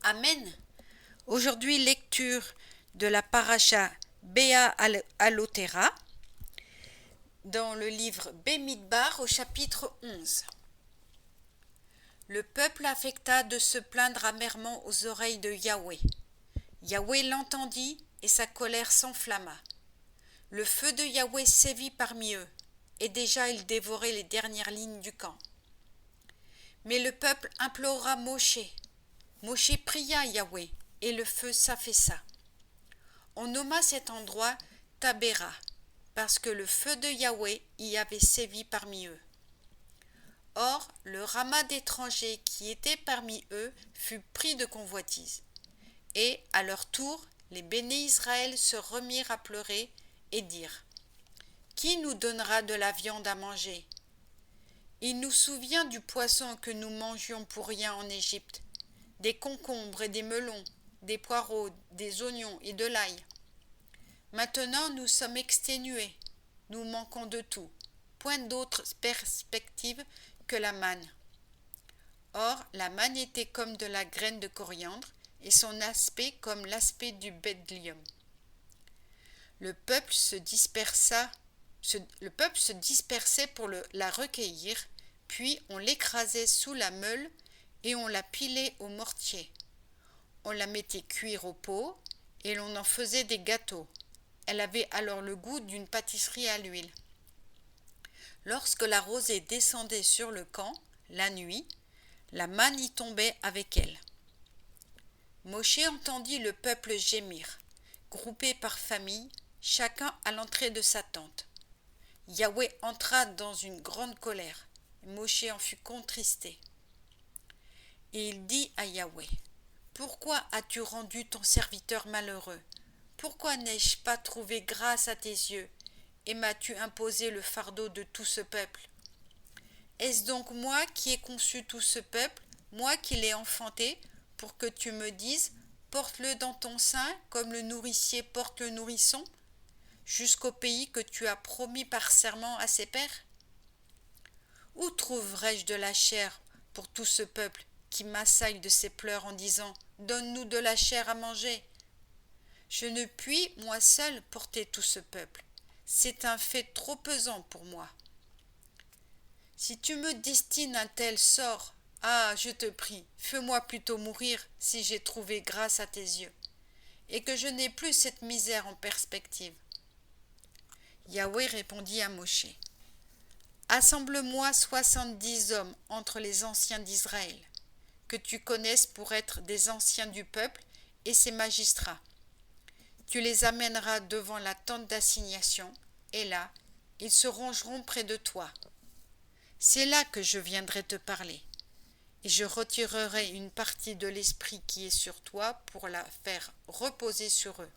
Amen. Aujourd'hui, lecture de la paracha Béa Alotera dans le livre Bémidbar au chapitre 11. Le peuple affecta de se plaindre amèrement aux oreilles de Yahweh. Yahweh l'entendit et sa colère s'enflamma. Le feu de Yahweh sévit parmi eux, et déjà il dévorait les dernières lignes du camp. Mais le peuple implora Moshe. Moshe pria Yahweh, et le feu s'affaissa. On nomma cet endroit Tabéra, parce que le feu de Yahweh y avait sévi parmi eux. Or, le ramas d'étrangers qui était parmi eux fut pris de convoitise. Et, à leur tour, les béné Israël se remirent à pleurer et dirent : Qui nous donnera de la viande à manger ? Il nous souvient du poisson que nous mangions pour rien en Égypte, des concombres et des melons, des poireaux, des oignons et de l'ail. Maintenant nous sommes exténués, nous manquons de tout, point d'autre perspective que la manne. Or, la manne était comme de la graine de coriandre, et son aspect comme l'aspect du bédlium. Le peuple se dispersait pour la recueillir, puis on l'écrasait sous la meule et on la pilait au mortier. On la mettait cuire au pot et l'on en faisait des gâteaux. Elle avait alors le goût d'une pâtisserie à l'huile. Lorsque la rosée descendait sur le camp, la nuit, la manne y tombait avec elle. Moshe entendit le peuple gémir, groupé par famille, chacun à l'entrée de sa tente. Yahweh entra dans une grande colère. Moshe en fut contristé. Et il dit à Yahweh : Pourquoi as-tu rendu ton serviteur malheureux ? Pourquoi n'ai-je pas trouvé grâce à tes yeux, et m'as-tu imposé le fardeau de tout ce peuple ? Est-ce donc moi qui ai conçu tout ce peuple, moi qui l'ai enfanté, pour que tu me dises : porte-le dans ton sein, comme le nourricier porte le nourrisson, jusqu'au pays que tu as promis par serment à ses pères ? Où trouverai-je de la chair pour tout ce peuple qui m'assaille de ses pleurs en disant : donne-nous de la chair à manger ? Je ne puis, moi seul, porter tout ce peuple. C'est un fait trop pesant pour moi. Si tu me destines un tel sort, je te prie, fais-moi plutôt mourir si j'ai trouvé grâce à tes yeux, et que je n'ai plus cette misère en perspective. Yahweh répondit à Moshe : Assemble-moi 70 hommes entre les anciens d'Israël, que tu connaisses pour être des anciens du peuple et ses magistrats. Tu les amèneras devant la tente d'assignation, et là, ils se rangeront près de toi. C'est là que je viendrai te parler, et je retirerai une partie de l'esprit qui est sur toi pour la faire reposer sur eux.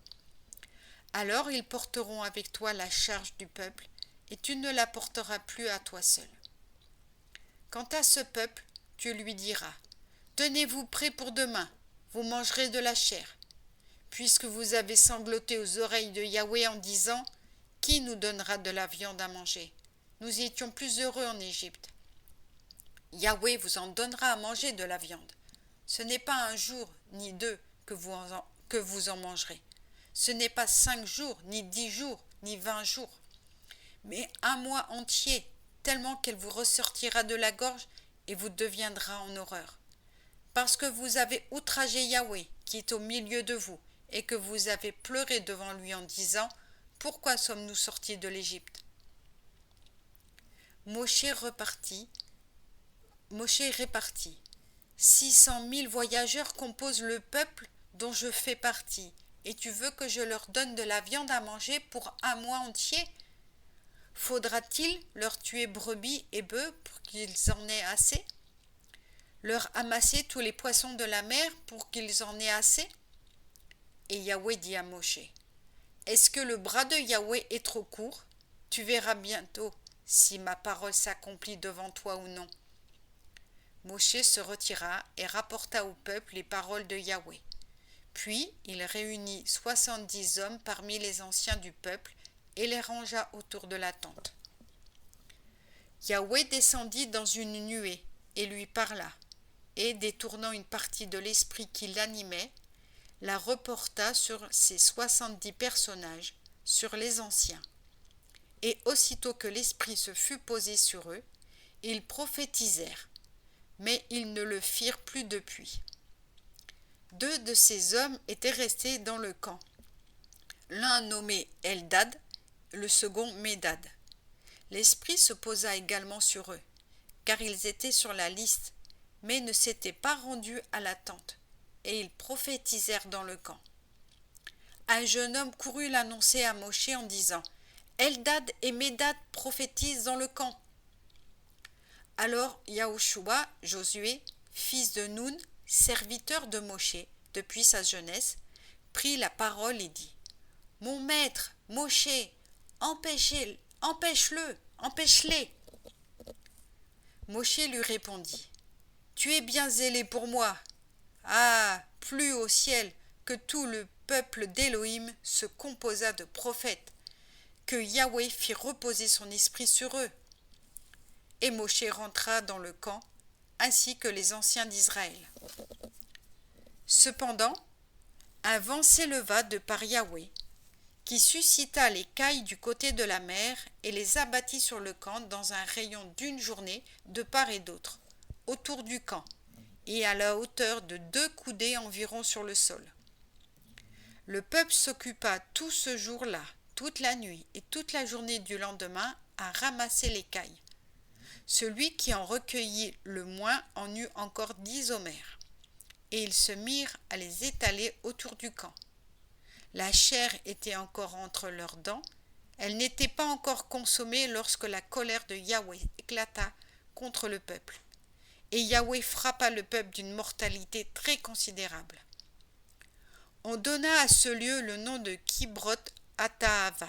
Alors ils porteront avec toi la charge du peuple, et tu ne la porteras plus à toi seul. Quant à ce peuple, tu lui diras : Tenez-vous prêts pour demain, vous mangerez de la chair. Puisque vous avez sangloté aux oreilles de Yahweh en disant : Qui nous donnera de la viande à manger ? Nous étions plus heureux en Égypte. Yahweh vous en donnera à manger de la viande. Ce n'est pas un jour ni deux que vous en mangerez. Ce n'est pas 5 jours, ni 10 jours, ni 20 jours, mais un mois entier, tellement qu'elle vous ressortira de la gorge et vous deviendra en horreur. Parce que vous avez outragé Yahweh, qui est au milieu de vous, et que vous avez pleuré devant lui en disant : Pourquoi sommes-nous sortis de l'Égypte ? Moshe répartit : 600 000 voyageurs composent le peuple dont je fais partie, et tu veux que je leur donne de la viande à manger pour un mois entier ? Faudra-t-il leur tuer brebis et bœufs pour qu'ils en aient assez ? Leur amasser tous les poissons de la mer pour qu'ils en aient assez ? Et Yahweh dit à Moshe : Est-ce que le bras de Yahweh est trop court ? Tu verras bientôt si ma parole s'accomplit devant toi ou non. Moshe se retira et rapporta au peuple les paroles de Yahweh. Puis il réunit 70 hommes parmi les anciens du peuple et les rangea autour de la tente. Yahweh descendit dans une nuée et lui parla, et, détournant une partie de l'esprit qui l'animait, la reporta sur ces 70 personnages, sur les anciens. Et aussitôt que l'esprit se fut posé sur eux, ils prophétisèrent, mais ils ne le firent plus depuis. 2 de ces hommes étaient restés dans le camp, l'un nommé Eldad, le second Médad. L'esprit se posa également sur eux, car ils étaient sur la liste, mais ne s'étaient pas rendus à la tente, et ils prophétisèrent dans le camp. Un jeune homme courut l'annoncer à Moshe en disant « Eldad et Médad prophétisent dans le camp ». Alors Yahushua, Josué, fils de Nun, serviteur de Moshe depuis sa jeunesse, prit la parole et dit « Mon maître, Moshe, empêche-les. » Moshe lui répondit « Tu es bien zélé pour moi. Ah, plus au ciel que tout le peuple d'Élohim se composa de prophètes, que Yahweh fit reposer son esprit sur eux. » Et Moshe rentra dans le camp, ainsi que les anciens d'Israël. Cependant, un vent s'éleva de par Yahweh, qui suscita les cailles du côté de la mer et les abattit sur le camp dans un rayon d'une journée de part et d'autre, autour du camp, et à la hauteur de 2 coudées environ sur le sol. Le peuple s'occupa tout ce jour-là, toute la nuit et toute la journée du lendemain à ramasser les cailles. Celui qui en recueillit le moins en eut encore 10 homères, et ils se mirent à les étaler autour du camp. La chair était encore entre leurs dents, elle n'était pas encore consommée lorsque la colère de Yahweh éclata contre le peuple, et Yahweh frappa le peuple d'une mortalité très considérable. On donna à ce lieu le nom de Kibroth Hattaava,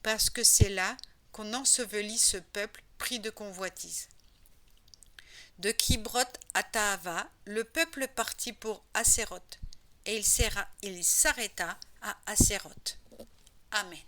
parce que c'est là qu'on ensevelit ce peuple pris de convoitise. De Kibroth Hattaava, le peuple partit pour Haséroth, et il s'arrêta à Haséroth. Amen.